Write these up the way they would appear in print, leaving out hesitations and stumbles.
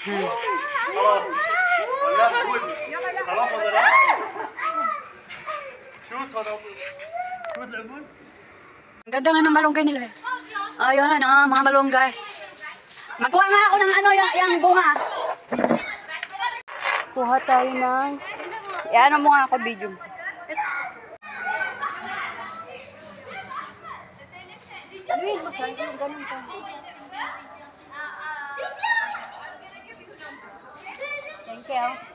خلاص ولا قول خلاص ولا لا شو تفضلوا شو تلعبون Ang ganda nga ng malunggay nila. Ayun, mga malunggay. Magkuha nga ako ng yung bunga. Kuha tayo ng... Yan mo nga ako video. Sabihin mo sa'yo, yung ganun sa'yo. Thank you.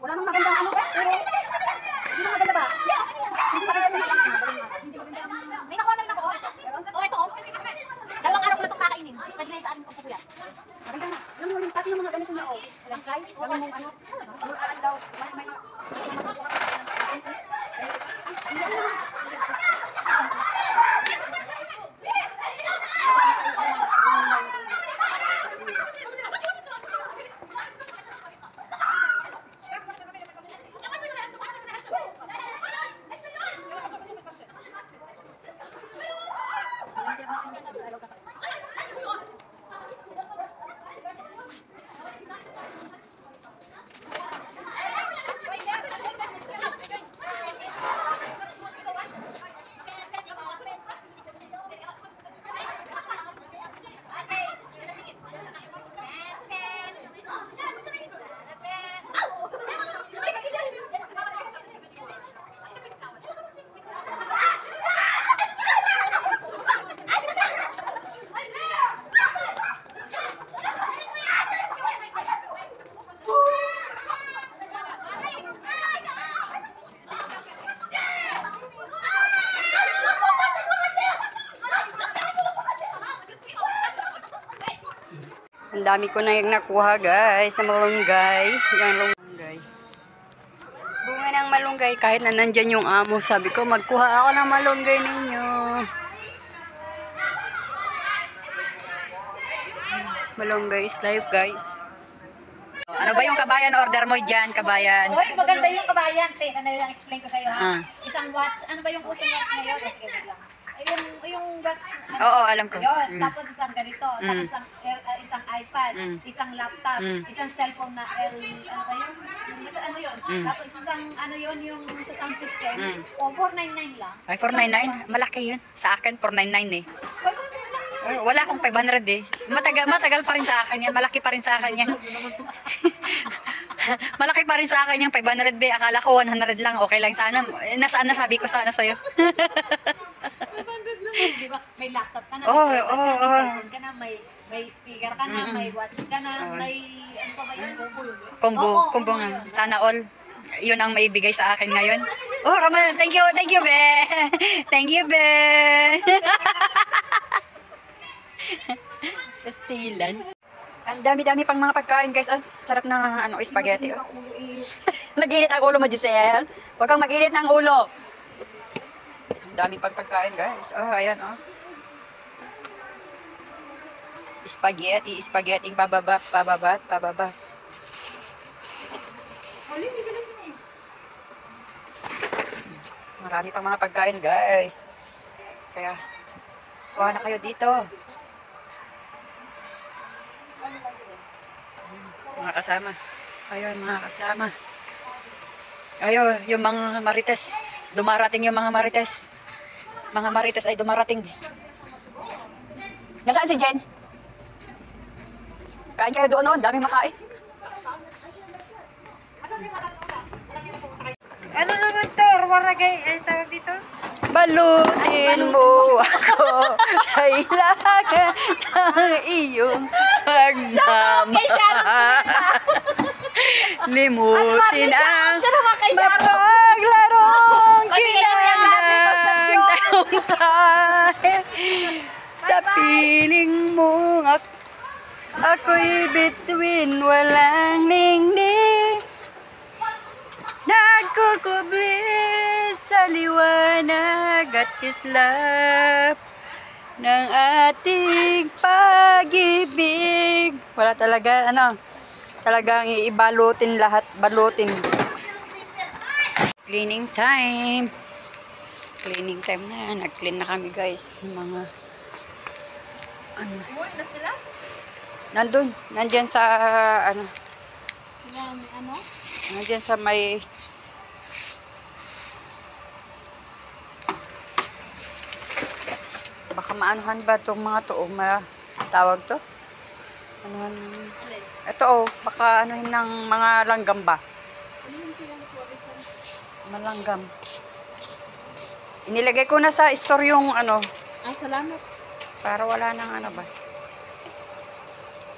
Wala nang magandang ano ba? Pero, hindi na maganda ba? Hindi pa kasi may nakuha na rin ako. Oh, ito oh. Dalawang araw ko na itong kakainin. Pwede na yun sa ating pagpupuyat. Maganda na. Alam mo, pati yung mga ganito na oh. Alam kay, gawin mong ano. Mag-aaral daw. May ang dami ko na yung nakuha guys sa malunggay. Yung malunggay. Bunga ng malunggay kahit na nandyan yung amo. Sabi ko magkuha ako ng malunggay ninyo. Malunggay is life guys. Ano ba yung kabayan order mo dyan kabayan? Hoy, maganda yung kabayan. Te, sandali lang explain ko sa'yo ha. Ah. Isang watch. Ano ba yung usong watch na yun? Yung watch. Oo, alam ko. Yun. Tapos isang ganito. Tapos isang iPad. Isang laptop. Isang cellphone na ano ba yun? Ano yun? Tapos isang ano yun yung sa sound system. O, 499 lang. Ay, 499? Malaki yun. Sa akin, 499 eh. 500 lang yun. Wala akong 500 eh. Matagal pa rin sa akin yan. Malaki pa rin sa akin yan. Malaki pa rin sa akin yung 500 be. Akala ko 100 lang. Okay lang sana. Nasaan na sabi ko sana sa'yo. 500 lang. Di ba? May laptop ka na. May cellphone ka na. May speaker ka na. May watch ka na. May ano pa ba yun? Combo nga. Sana all. Yun ang maibigay sa akin ngayon. Oh, Roman, thank you be. Thank you be. Pastilan. Ang dami-dami pang mga pagkain guys. Ang sarap ng ano, spaghetti. Oh. Nag-init ang ulo mo, Giselle. Huwag kang mag-init ng ulo. Ang dami pang pagkain guys. Oh, ayan oh. Spaghetti, pababa. Marami pang mga pagkain, guys. Kaya, kuha na kayo dito. Mga kasama. Ayun, mga kasama. Ayun, yung mga marites. Dumarating yung mga marites. Mga marites ay dumarating. Nasaan si Jen? Kain kayo doon noon, daming makain. Ano naman to? Waragay, ay tawag dito? Balutin mo ako sa ilaga ng iyong pagmamahal. Limutin ang mapaglarong kinalang tagumpay. Sa piling mo ako'y bituin, walang ningning. Nagkukubli sa liwanag at kislap ng ating pag-ibig. Wala talaga, talagang iibalutin lahat, balutin. Cleaning time. Cleaning time na yan. Nag-clean na kami, guys. Mga, Umuwi na sila? nandyan sa, Sila, ano? nandyan sa may, baka maanuhan ba itong mga to, tawag to? Anuhan, ito baka anuhin ng mga langgam ba? Malanggam. Inilagay ko na sa store yung Ay, salamat. para wala nang ba.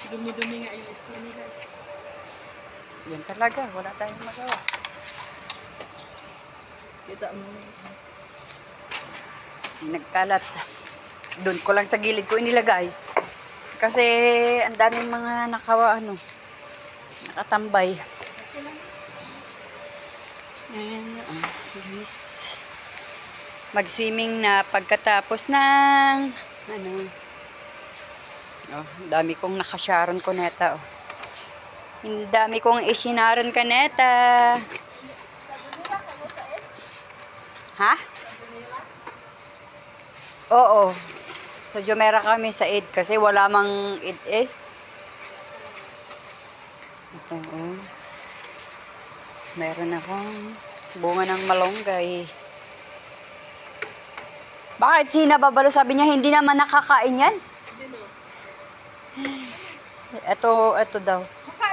Dumi-dumi nga yung store nila. Yan talaga, wala tayong magawa. Kita mo. Nagkalat. Doon ko lang sa gilid ko inilagay. Kasi ang daming mga nakatambay. And, guys, mag-swimming na pagkatapos ng dami kong nakasharon ko neta. Ang dami kong isinaron ka neta. Ha? Oo. Sa Jumeirah kami sa Eid kasi wala mang Eid eh. Ito meron akong bunga ng malunggay. Bakit si Nababalo sabi niya hindi naman nakakain yan? Sino? Ito daw.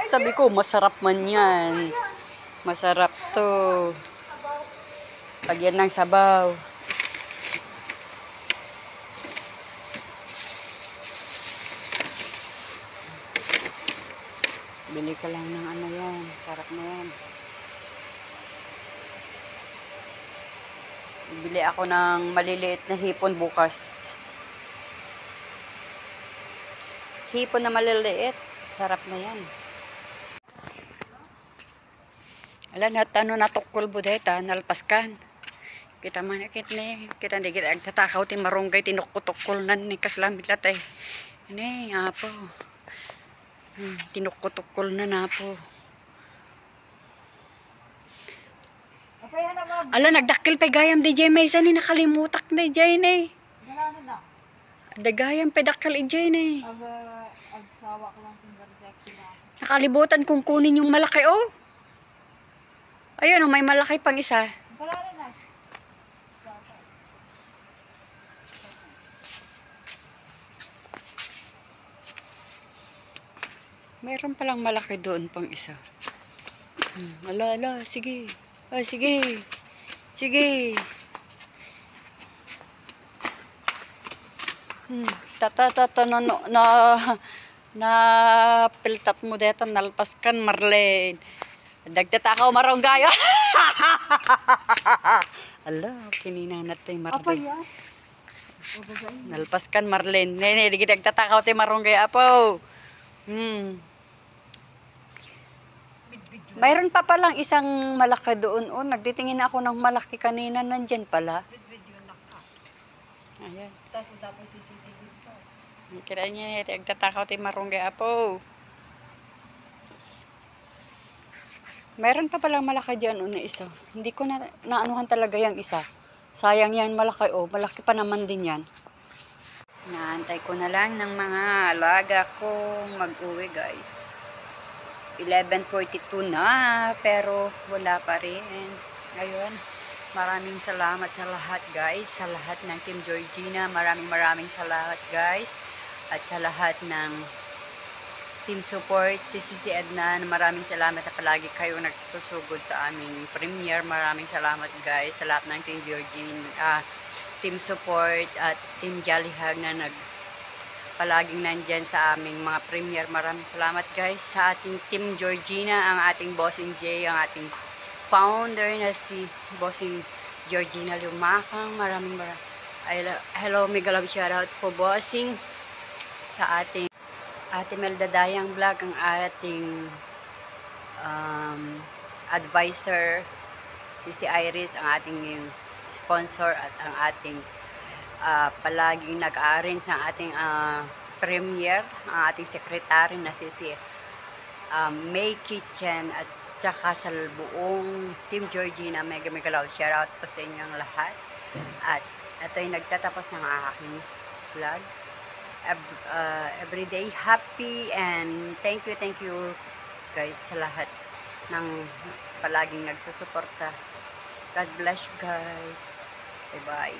Sabi ko masarap man yan. Masarap to. Lagyan ng sabaw. Bili ka lang ng yan. Sarap na yan. Bili ako ng maliliit na hipon bukas. Hipon na maliliit. Sarap na yan. Alam na, natukol budeta, nalpaskan. Kita man, kita hindi kita agtatakaw, ti marunggay, tinukutokol na ni kaslamit lahat eh. Ini, apo. Tinukutokol na po. Ala, nagdakil pa gayam di jay may isa ni nakalimutak na jay na eh. Dagayam pa dakil i jay na eh. Nakalibutan kong kunin yung malaki Ayun may malaki pang isa. Meron palang malaki doon pang isa. Ala, sige. Ay, sige. Sige. Na piltap mo dito, nalpaskan, Marlene. Dagtatakaw marunggay. Ala, kininanat tayo Marlene. Nalpaskan, Marlene. Nene, di kita nagtatakaw tayo marunggay, apo. Mayroon pa palang isang malaki doon. Nagtitingin ako ng malaki kanina. Nandyan pala. Ayan. Tapos CCTV pa. Kira niya, nagtatakaw tayo marunggay, apo. Mayroon pa palang malaki dyan na isa. Hindi ko naanuhan talaga yung isa. Sayang yan, malaki. Oh, malaki pa naman din yan. Naantay ko na lang ng mga alaga ko mag-uwi, guys. 11:42 na, pero wala pa rin. Ngayon, maraming salamat sa lahat, guys. Sa lahat ng Team Georgina, maraming salamat, guys. At sa lahat ng team support, si Edna, maraming salamat na palagi kayo nagsusugod sa aming premiere. Maraming salamat, guys, sa lahat ng Team Georgina, team support at team Jollyhag na palaging nandyan sa aming mga premiere. Maraming salamat, guys, sa ating Team Georgina, ang ating Bossing J, ang ating founder na si Bossing Georgina Lumakang. Hello, mega love shoutout po, Bossing, sa ating Ate Melda Dayang Vlog, ang ating advisor, si Iris, ang ating sponsor, at ang ating palaging nag-arrange ng ating premiere, ang ating secretary na si May Kitchen, at tsaka sa buong Team Georgina. Mega loud shoutout po sa inyong lahat. At ito ay nagtatapos ng aking vlog. Everyday happy, and thank you guys sa lahat ng palaging nagsusuporta. God bless you guys. Bye bye.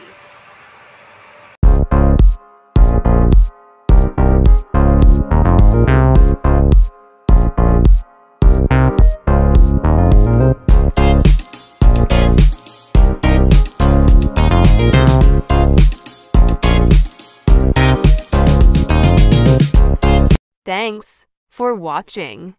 Thanks for watching.